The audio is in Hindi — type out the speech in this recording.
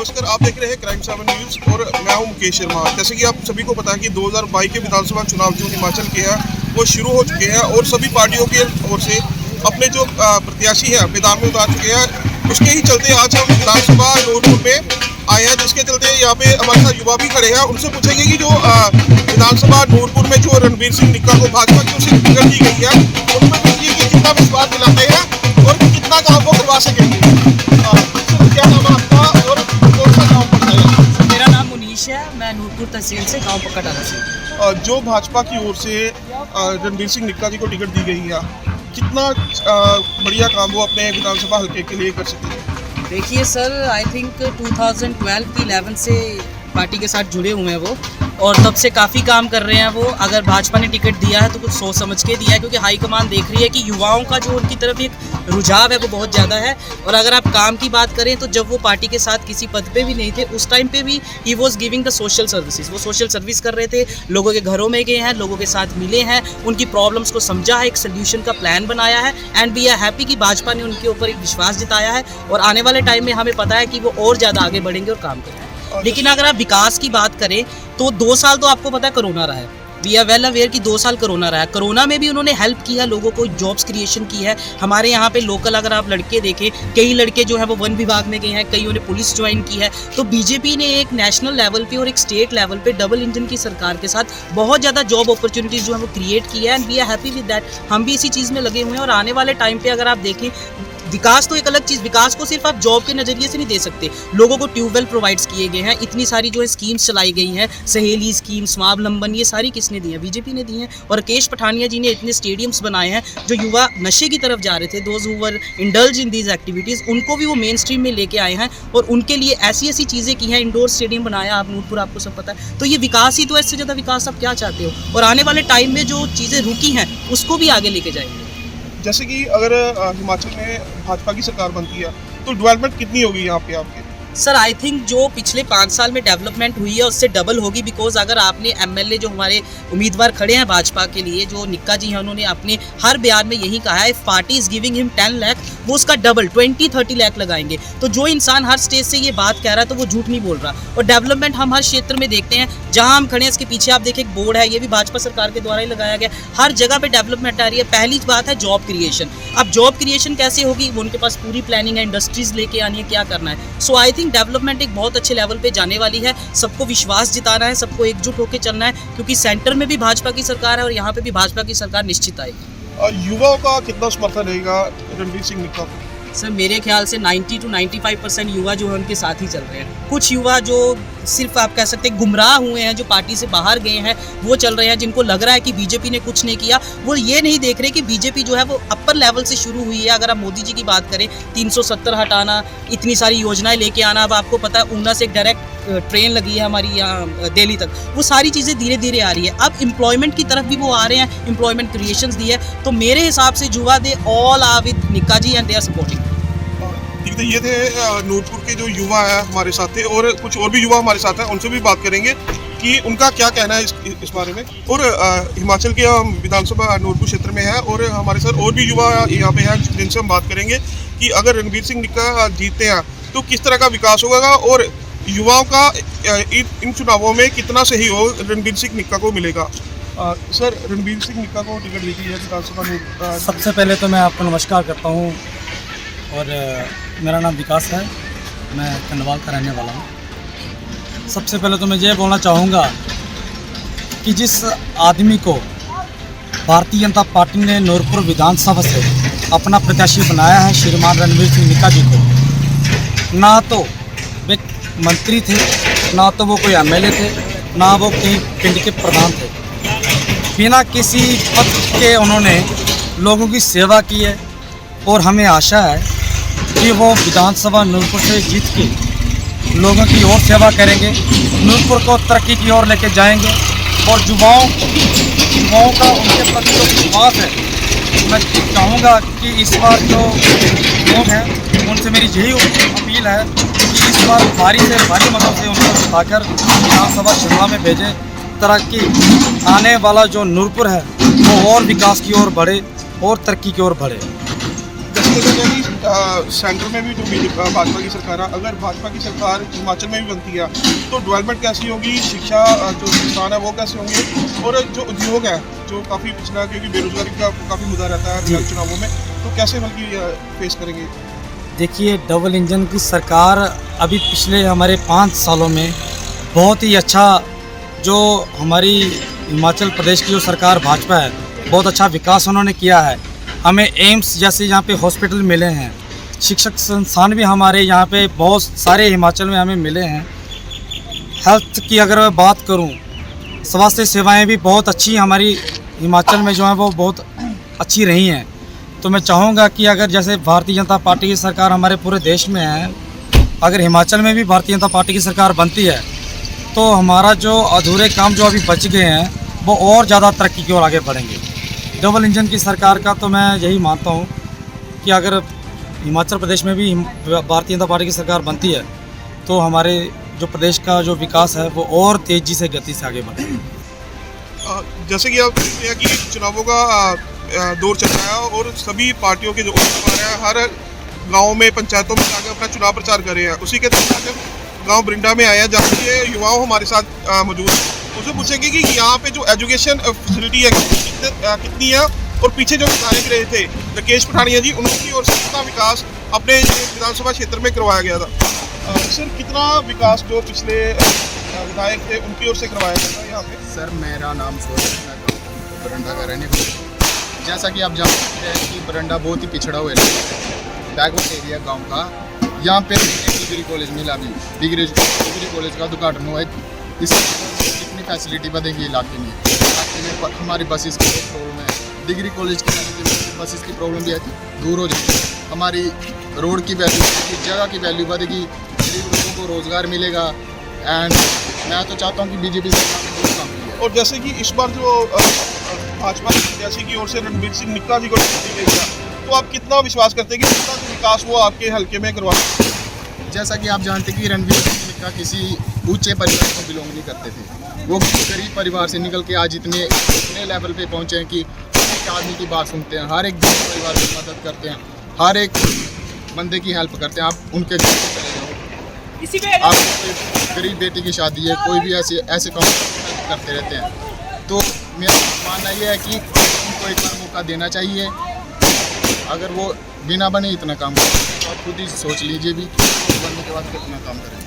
नमस्कार, आप देख रहे हैं क्राइम 7 न्यूज़ और मैं हूं मुकेश शर्मा। जैसे कि आप सभी को पता है कि 2022 के विधानसभा चुनाव जो हिमाचल के हैं वो शुरू हो चुके हैं और सभी पार्टियों की ओर से अपने जो प्रत्याशी हैं मैदान में उतार चुके हैं। उसके ही चलते आज हम विधानसभा नूरपुर में आए हैं, जिसके चलते यहाँ पे हमारे साथ युवा भी खड़े हैं। उनसे पूछेंगे कि जो विधानसभा नूरपुर में जो रणबीर सिंह निक्का को भाजपा की ओर से टिकट दी गई है, उनमें पूछिए कि कितना विश्वास दिलाते हैं और कितना काम वो करवा सकेंगे। क्या नाम है आपका और कौन सा गाँव पड़ता है? मेरा नाम मुनीश है, मैं नूरपुर तहसील से, गांव पक्का डाला से। जो भाजपा की ओर से रणबीर सिंह निक्का जी को टिकट दी गई है, कितना बढ़िया काम वो अपने विधानसभा हल्के के लिए कर सकते हैं? देखिए सर, आई थिंक 2012 की 11 से पार्टी के साथ जुड़े हुए हैं वो, और तब से काफ़ी काम कर रहे हैं वो। अगर भाजपा ने टिकट दिया है तो कुछ सोच समझ के दिया है, क्योंकि हाईकमान देख रही है कि युवाओं का जो उनकी तरफ एक रुझाव है वो बहुत ज़्यादा है। और अगर आप काम की बात करें तो जब वो पार्टी के साथ किसी पद पे भी नहीं थे, उस टाइम पे भी he was giving the social services. वो सोशल सर्विस कर रहे थे, लोगों के घरों में गए हैं, लोगों के साथ मिले हैं, उनकी प्रॉब्लम्स को समझा है, एक सोल्यूशन का प्लान बनाया है। एंड वी आर हैप्पी कि भाजपा ने उनके ऊपर एक विश्वास जताया है और आने वाले टाइम में हमें पता है कि वो और ज़्यादा आगे बढ़ेंगे और काम करेंगे। लेकिन अगर आप विकास की बात करें तो 2 साल तो आपको पता है कोरोना रहा है। वी आर वेल अवेयर कि 2 साल कोरोना रहा है। कोरोना में भी उन्होंने हेल्प की है, लोगों को जॉब्स क्रिएशन की है। हमारे यहाँ पे लोकल अगर आप लड़के देखें, कई लड़के जो है वो वन विभाग में गए हैं, कईयों ने पुलिस ज्वाइन की है। तो बीजेपी ने एक नेशनल लेवल पे और एक स्टेट लेवल पे डबल इंजन की सरकार के साथ बहुत ज़्यादा जॉब अपॉर्चुनिटीज़ जो है वो क्रिएट की है। And we are happy with that. हम भी इसी चीज़ में लगे हुए हैं और आने वाले टाइम पर अगर आप देखें, विकास तो एक अलग चीज़, विकास को सिर्फ आप जॉब के नज़रिए से नहीं दे सकते। लोगों को ट्यूबवेल प्रोवाइड्स किए गए हैं, इतनी सारी जो है स्कीम्स चलाई गई हैं, सहेली स्कीम, स्वावलंबन, ये सारी किसने दी हैं? बीजेपी ने दी हैं। और राकेश पठानिया जी ने इतने स्टेडियम्स बनाए हैं जो युवा नशे की तरफ जा रहे थे, those who were indulge in these activities, उनको भी वो मेन स्ट्रीम में लेके आए हैं और उनके लिए ऐसी ऐसी चीज़ें की हैं। इंडोर स्टेडियम बनाया आप नूरपुर, आपको सब पता है। तो ये विकास ही तो, इससे ज़्यादा विकास आप क्या चाहते हो? और आने वाले टाइम में जो चीज़ें रुकी हैं उसको भी आगे लेके जाएंगे। जैसे कि अगर हिमाचल में भाजपा की सरकार बनती है तो डेवलपमेंट कितनी होगी यहाँ पे आपके? सर आई थिंक जो पिछले 5 साल में डेवलपमेंट हुई है उससे डबल होगी। बिकॉज अगर आपने एमएलए जो हमारे उम्मीदवार खड़े हैं भाजपा के लिए, जो निक्का जी हैं, उन्होंने अपने हर बयान में यही कहा है, if party is giving him 10 lakh, वो उसका डबल 20-30 लाख लगाएंगे। तो जो इंसान हर स्टेज से ये बात कह रहा है तो वो झूठ नहीं बोल रहा। और डेवलपमेंट हम हर क्षेत्र में देखते हैं, जहाँ हम खड़े हैं इसके पीछे आप देखें एक बोर्ड है, ये भी भाजपा सरकार के द्वारा ही लगाया गया। हर जगह पे डेवलपमेंट आ रही है। पहली बात है जॉब क्रिएशन। अब जॉब क्रिएशन कैसे होगी? उनके पास पूरी प्लानिंग है, इंडस्ट्रीज लेके आनी है, क्या करना है। सो आई थिंक डेवलपमेंट एक बहुत अच्छे लेवल पे जाने वाली है। सबको विश्वास जिताना है, सबको एकजुट होकर चलना है, क्योंकि सेंटर में भी भाजपा की सरकार है और यहाँ पे भी भाजपा की सरकार निश्चित आएगी। युवाओं का कितना समर्थन रहेगा रणबीर सिंह निक्का को? सर मेरे ख्याल से 90 to 95% युवा जो है उनके साथ ही चल रहे हैं। कुछ युवा जो सिर्फ आप कह सकते हैं गुमराह हुए हैं, जो पार्टी से बाहर गए हैं, वो चल रहे हैं। जिनको लग रहा है कि बीजेपी ने कुछ नहीं किया, वो ये नहीं देख रहे कि बीजेपी जो है वो अपर लेवल से शुरू हुई है। अगर आप मोदी जी की बात करें, 370 हटाना, इतनी सारी योजनाएं लेके आना। अब आपको पता है ऊना से एक डायरेक्ट ट्रेन लगी है हमारी यहाँ दिल्ली तक, वो सारी चीज़ें धीरे धीरे आ रही है। अब एम्प्लॉयमेंट की तरफ भी वो आ रहे हैं, एम्प्लॉयमेंट क्रिएशंस दी है। तो मेरे हिसाब से युवा दे ऑल आर विद निक्का जी एंड दे आर सपोर्टिंग। ठीक है, ये थे नूरपुर के जो युवा है हमारे साथ थे और कुछ और भी युवा हमारे साथ हैं, उनसे भी बात करेंगे कि उनका क्या कहना है इस बारे में। और हिमाचल के हम विधानसभा नूरपुर क्षेत्र में है और हमारे साथ और भी युवा यहाँ पे हैं जिनसे हम बात करेंगे कि अगर रणबीर सिंह निक्का जीतते हैं तो किस तरह का विकास होगा और युवाओं का इन चुनावों में कितना सहयोग रणबीर सिंह निक्का को मिलेगा। सर, रणबीर सिंह निक्का को टिकट दी गई है विधानसभा। सबसे पहले तो मैं आपको नमस्कार करता हूँ और मेरा नाम विकास है, मैं कंडवाल का रहने वाला हूँ। सबसे पहले तो मैं ये बोलना चाहूँगा कि जिस आदमी को भारतीय जनता पार्टी ने नूरपुर विधानसभा से अपना प्रत्याशी बनाया है, श्रीमान रणबीर सिंह निक्का जी को, ना तो वे मंत्री थे, ना तो वो कोई एमएलए थे, ना वो कहीं पिंड के प्रधान थे। बिना किसी पद के उन्होंने लोगों की सेवा की है और हमें आशा है कि वो विधानसभा नूरपुर से जीत के लोगों की और सेवा करेंगे, नूरपुर को तरक्की की ओर लेके जाएंगे। और युवाओं का उनके प्रति जो विश्वास है, मैं चाहूँगा कि इस बार जो लोग हैं उनसे मेरी यही अपील है कि इस बार भारी से भारी मतों से उनको जिताकर विधानसभा चुनाव में भेजें, ताकि आने वाला जो नूरपुर है वो और विकास की ओर बढ़े और तरक्की की ओर बढ़े। जैसे देखा जाए कि सेंटर में भी जो भाजपा की सरकार है, अगर भाजपा की सरकार हिमाचल में भी बनती है तो डेवलपमेंट कैसी होगी, शिक्षा जो किसान है वो कैसे होंगे, और जो उद्योग है जो काफ़ी पिछड़ा, क्योंकि बेरोजगारी का काफ़ी मुद्दा रहता है बिहार चुनावों में, तो कैसे बल्कि फेस करेंगे? देखिए, डबल इंजन की सरकार अभी पिछले हमारे 5 सालों में बहुत ही अच्छा, जो हमारी हिमाचल प्रदेश की जो सरकार भाजपा है, बहुत अच्छा विकास उन्होंने किया है। हमें एम्स जैसे यहाँ पे हॉस्पिटल मिले हैं, शिक्षक संस्थान भी हमारे यहाँ पे बहुत सारे हिमाचल में हमें मिले हैं। हेल्थ की अगर मैं बात करूँ, स्वास्थ्य सेवाएं भी बहुत अच्छी हमारी हिमाचल में जो है वो बहुत अच्छी रही हैं। तो मैं चाहूँगा कि अगर जैसे भारतीय जनता पार्टी की सरकार हमारे पूरे देश में है, अगर हिमाचल में भी भारतीय जनता पार्टी की सरकार बनती है तो हमारा जो अधूरे काम जो अभी बच गए हैं वो और ज़्यादा तरक्की की ओर आगे बढ़ेंगे। डबल इंजन की सरकार का तो मैं यही मानता हूँ कि अगर हिमाचल प्रदेश में भी भारतीय जनता पार्टी की सरकार बनती है तो हमारे जो प्रदेश का जो विकास है वो और तेज़ी से गति से आगे बढ़ेगा। जैसे कि आप देखते हैं कि चुनावों का दौर चल रहा है और सभी पार्टियों के जो उम्मीदवार हैं हर गांव में, पंचायतों में जाकर अपना चुनाव प्रचार कर रहे हैं। उसी के तहत गांव बरिंडा में आया, जहाँ ये युवाओं हमारे साथ मौजूद हैं, उनसे पूछेंगे कि यहाँ पे जो एजुकेशन फैसिलिटी है कितनी है, और पीछे जो विधायक रहे थे राकेश पठानिया जी, उनकी ओर से कितना विकास अपने विधानसभा क्षेत्र में करवाया गया था। सर, कितना विकास जो पिछले विधायक थे उनकी ओर से करवाया गया था यहाँ पे? सर, मेरा नाम सूरज, मैं बरंडा का रहने वाला हूँ। जैसा कि आप जानते हैं कि बरंडा बहुत ही पिछड़ा हुआ है, बैकवर्ड एरिया गांव का। यहाँ पे एक डिग्री कॉलेज मिला, अभी डिग्री कॉलेज का उद्घाटन हुआ है। इससे कितनी फैसिलिटी बढ़ेगी इलाके में हमारी बसेस की प्रॉब्लम है, डिग्री कॉलेज की बसेस की प्रॉब्लम भी है, दूर हो जाएगी। हमारी रोड की वैल्यू, जगह की वैल्यू बढ़ेगी, गरीब लोगों को रोज़गार मिलेगा। एंड मैं तो चाहता हूँ कि बीजेपी सरकार ने बहुत काम किया। और जैसे कि इस बार जो भाजपा प्रत्याशी की ओर से रणबीर सिंह निक्का जी को टिकट दी गई है, तो आप कितना विश्वास करते हैं कि कितना विकास वो आपके हल्के में करवा सकते हैं? जैसा कि आप जानते हैं कि रणबीर सिंह निक्का किसी ऊंचे परिवार को बिलोंग नहीं करते थे। वो गरीब परिवार से निकल के आज इतने लेवल पे पहुंचे हैं कि हर एक आदमी की बात सुनते हैं, हर एक गरीब परिवार की मदद करते हैं, हर एक बंदे की हेल्प करते हैं। आप उनके घर पे चले जाओ, आप कोई गरीब बेटी की शादी है, कोई भी ऐसे काम करते रहते हैं। तो मेरा मानना ये है कि उनको एक बार मौका देना चाहिए। अगर वो बिना बने इतना काम करें तो आप खुद ही सोच लीजिए भी बनने के बाद कितना काम करें।